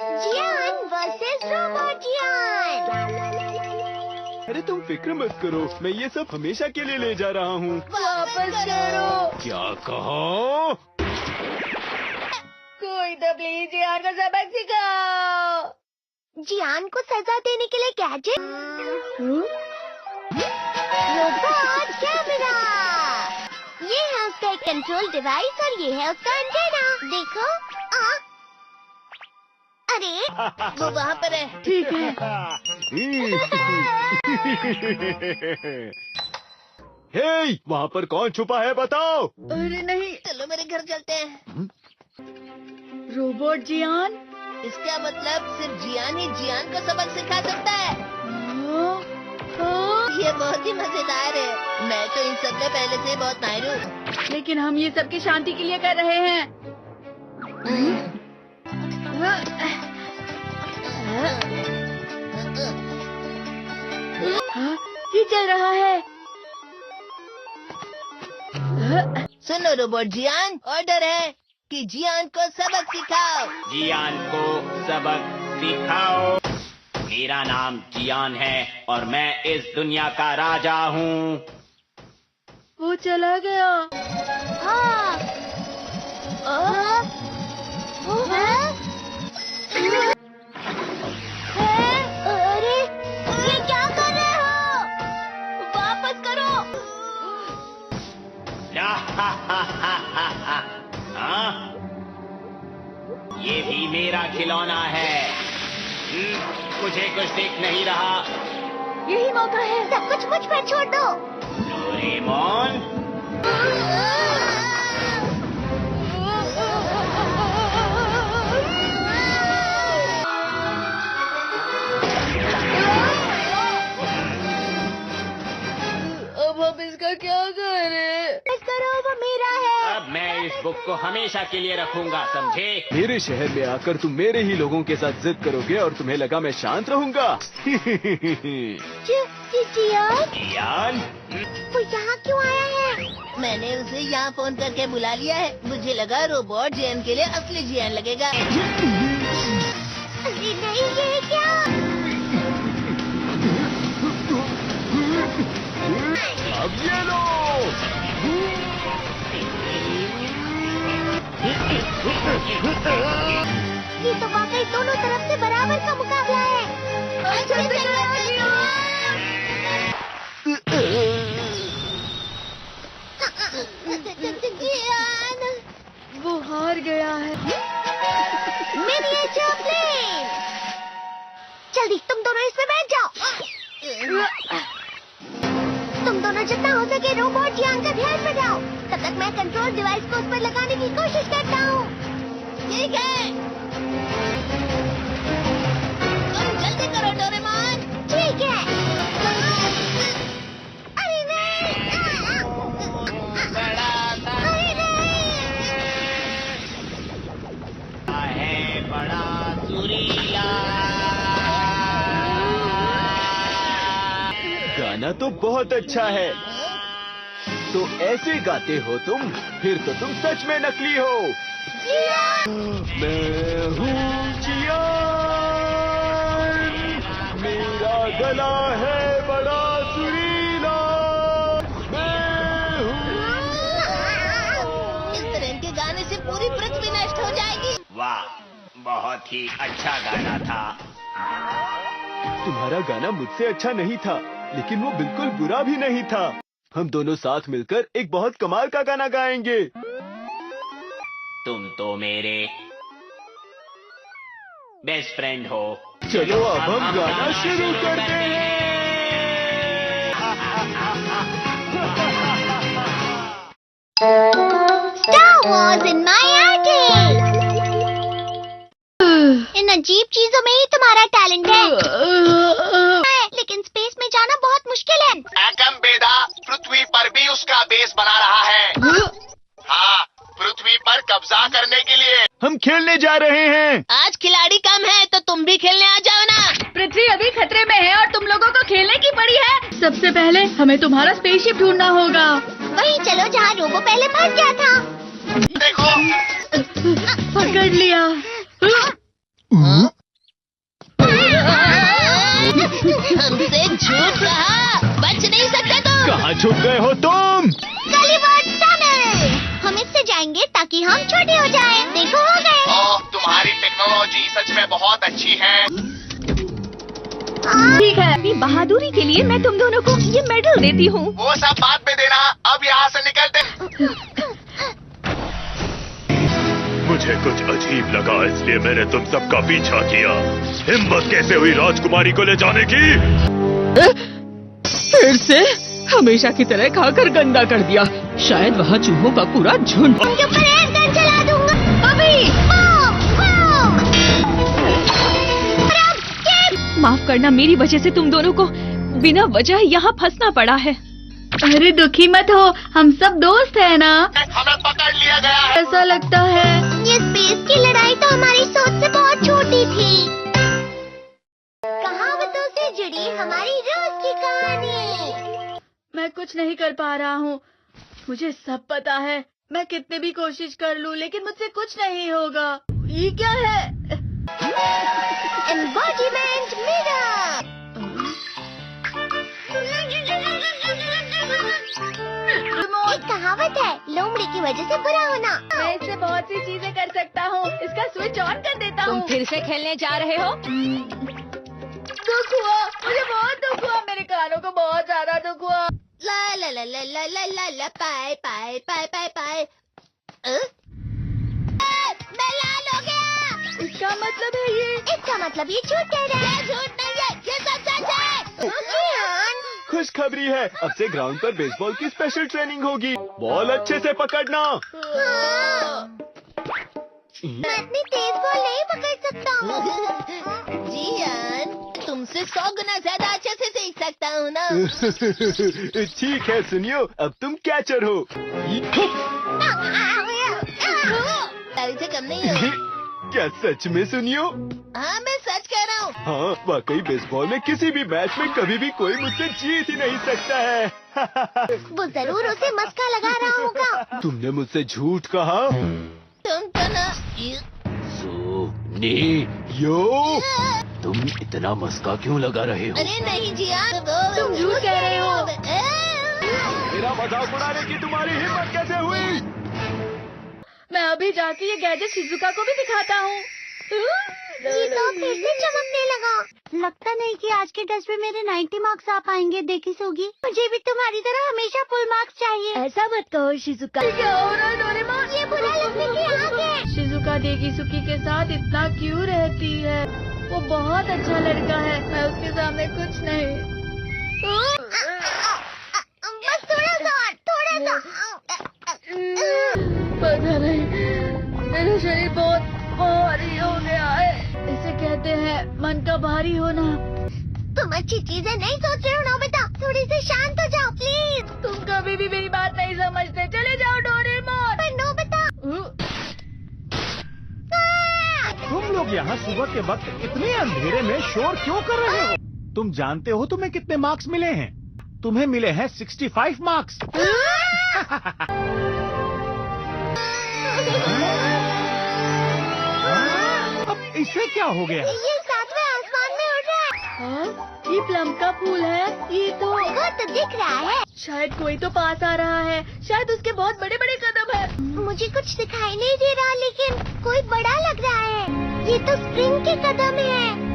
जियान versus robot जियान। अरे तुम फिक्र मत करो, मैं ये सब हमेशा के लिए ले जा रहा हूँ। वापस करो। क्या कहा? कोई तो प्लीज जियान को सबक सिखाओ। जियान को सजा देने के लिए गैजेट। Robot camera. ये है उसका एक कंट्रोल डिवाइस और ये है उसका एंटेना। देखो। अरे वो वहाँ पर है। ठीक है। हे, वहाँ पर कौन छुपा है बताओ? अरे नहीं, चलो मेरे घर चलते हैं। रोबोट जियान। इसका मतलब सिर्फ जियान ही जियान को सबक सिखा सकता है। ये बहुत ही मजेदार है। मैं तो इन सब में पहले से बहुत माहिर हूँ। लेकिन हम ये सबकी शांति के लिए कर रहे हैं। हाँ, ये चल रहा है। सुनो रोबोट जियान, ऑर्डर है कि जियान को सबक सिखाओ। जियान को सबक सिखाओ। मेरा नाम जियान है और मैं इस दुनिया का राजा हूँ। वो चला गया। हाँ। अरे ये क्या कर रहे हो? वापस करो। हाँ? ये भी मेरा खिलौना है। मुझे कुछ दिख नहीं रहा। यही मौका है। सब कुछ मुझ पर छोड़ दो। डोरेमोन। अब हम इसका क्या करें? करो, वो मेरा है। अब मैं इस बुक को हमेशा के लिए रखूंगा, समझे? मेरे शहर में आकर तुम मेरे ही लोगों के साथ जिद करोगे और तुम्हें लगा मैं शांत रहूंगा। जियान। वो यहाँ क्यों आया है? मैंने उसे यहाँ फोन करके बुला लिया है। मुझे लगा रोबोट जियान के लिए असली जियान लगेगा। अरे नहीं, ये क्या? अब ये लो। ये तो वाकई दोनों तरफ से बराबर का मुकाबला है। जियान, वो हार गया है। Miniature plane. जल्दी तुम दोनों इसमें बैठ जाओ। तुम दोनों जितना हो सके रोबोट जियान का ध्यान बजाओ। तब तक मैं कंट्रोल डिवाइस को उस पर लगाने की कोशिश करता हूँ। ठीक है। तुम जल्दी करो डोरेमोन। ठीक है। अरे नहीं। अरे नहीं। है बड़ा सुरीला। गाना तो बहुत अच्छा है। तो ऐसे गाते हो तुम, फिर तो तुम सच में नकली हो। मैं हूँ जियान, मेरा गला है बड़ा सुरीला। मैं हूँ। इस तरह के गाने से पूरी पृथ्वी नष्ट हो जाएगी। वाह, बहुत ही अच्छा गाना था। तुम्हारा गाना मुझसे अच्छा नहीं था, लेकिन वो बिल्कुल बुरा भी नहीं था। हम दोनों साथ मिलकर एक बहुत कमाल का गाना गाएंगे। तुम तो मेरे बेस्ट फ्रेंड हो। चलो अब हम गाना शुरू करते हैं। Star Wars in my attic. इन अजीब चीजों में ही तुम्हारा टैलेंट है। लेकिन स्पेस में जाना बहुत मुश्किल है। एटम बेदा पृथ्वी पर भी उसका बेस बना रहा है। हाँ, पृथ्वी पर कब्जा करने के लिए। हम खेलने जा रहे हैं। आज खिलाड़ी कम है तो तुम भी खेलने आ जाओ ना। पृथ्वी अभी खतरे में है और तुम लोगों को खेलने की पड़ी है। सबसे पहले हमें तुम्हारा स्पेसशिप ढूंढना होगा। वहीं चलो जहाँ रोबो पहले फंस गया था। देखो, पकड़ लिया। बच नहीं सकते तुम। कहाँ छुप गए हो तुम? गॉलीवुड टनल। हम इससे जाएंगे ताकि हम छोटे हो जाएं। देखो हो गए। ओह, तुम्हारी टेक्नोलॉजी सच में बहुत अच्छी है। ठीक है, अपनी बहादुरी के लिए मैं तुम दोनों को ये मेडल देती हूँ। वो सब बाद में देना, अब यहाँ से निकलते। मुझे कुछ अजीब लगा, इसलिए मैंने तुम सबका पीछा किया। हिम्मत कैसे हुई राजकुमारी को ले जाने की? फिर से हमेशा की तरह खाकर गंदा कर दिया। शायद वहाँ चूहों का पूरा झुंड। उनके ऊपर एयर गन चला दूंगा। अभी बम, बम। माफ करना, मेरी वजह से तुम दोनों को बिना वजह यहाँ फंसना पड़ा है। अरे दुखी मत हो, हम सब दोस्त हैं ना। हमें पकड़ लिया गया है। ऐसा लगता है। ये स्पेस की लड़ाई तो हमारी सोच से बहुत छोटी थी। कहावतों से जुड़ी हमारी रोज की कहानी। मैं कुछ नहीं कर पा रहा हूँ, मुझे सब पता है। मैं कितने भी कोशिश कर लूँ, लेकिन मुझसे कुछ नहीं होगा। ये क्या है? Embodiment mirror. एक कहावत है, लोमड़ी की वजह से बुरा होना। मैं इससे बहुत सी चीजें कर सकता हूँ। इसका स्विच ऑन कर देता हूँ। तुम फिर से खेलने जा रहे हो? दुख हुआ, मुझे बहुत दुख हुआ। मेरे कानों को बहुत ज्यादा दुख हुआ। ला ला ला ला ला ला ला ला पाए पाए पाए पाए पाए। मैं लाल हो गया। इसका मतलब है ये। इसका मतलब ये झूठ कह रहा है। झूठ नहीं है, ये सब सच है। खुशखबरी है, अब से ग्राउंड पर बेसबॉल की स्पेशल ट्रेनिंग होगी। बॉल अच्छे से पकड़ना। मैं इतनी तेज बॉल नहीं पकड़ सकता हूँ। जियान, तुमसे 100 गुना ज्यादा अच्छे से सीख सकता हूँ ना। ठीक है सुनियो, अब तुम कैचर हो। तारी से कम नहीं हो। क्या सच में सुनियो? हाँ, मैं सच कह रहा हूँ। हाँ, वाकई बेसबॉल में किसी भी मैच में कभी भी कोई मुझसे जीत ही नहीं सकता है। वो जरूर उसे मस्का लगा रहा होगा। तुमने मुझसे झूठ कहा। तुम तो ना। यो, तुम इतना मस्का क्यों लगा रहे हो? अरे नहीं जियान, तुम झूठ कह रहे हो। मेरा मजाक उड़ाने की तुम्हारी हिम्मत कैसे हुई? मैं अभी जाके ये गैजेट शिजुका को भी दिखाता हूँ। ये तो फिर से चमकने लगा। लगता नहीं कि आज के टेस्ट में मेरे 90 मार्क्स आ पाएंगे। देखी सोगी, मुझे भी तुम्हारी तरह हमेशा फुल मार्क्स चाहिए। ऐसा मत कहो शिजुका। क्या हो रहा है डोरेमोन? ये बुरा लगने की आगे। शिजुका देगीसुकी के साथ इतना क्यों रहती है? वो बहुत अच्छा लड़का है। मैं उसके सामने कुछ नहीं। बस थोड़ा सा, थोड़ा सा। पता नहीं, मेरा शरीर बहुत भारी हो गया है। इसे कहते हैं मन का भारी होना। तुम अच्छी चीजें नहीं सोच रहे हो नोबिता। थोड़ी सी शांत हो जाओ प्लीज। तुम कभी भी मेरी बात नहीं समझते। चले जाओ डोरेमोन। पर नोबिता। तुम लोग यहाँ सुबह के वक्त इतने अंधेरे में शोर क्यों कर रहे हो? तुम जानते हो तुम्हें कितने मार्क्स मिले हैं? तुम्हें मिले हैं 65 मार्क्स। अब इससे क्या हो गया? ये सातवें आसमान में उड़ रहा है। हाँ? ये प्लम का फूल है। ये तो वो तो दिख रहा है। शायद कोई तो पास आ रहा है। शायद उसके बहुत बड़े बड़े कदम है। मुझे कुछ दिखाई नहीं दे रहा, लेकिन कोई बड़ा लग रहा है। ये तो स्प्रिंग के कदम है।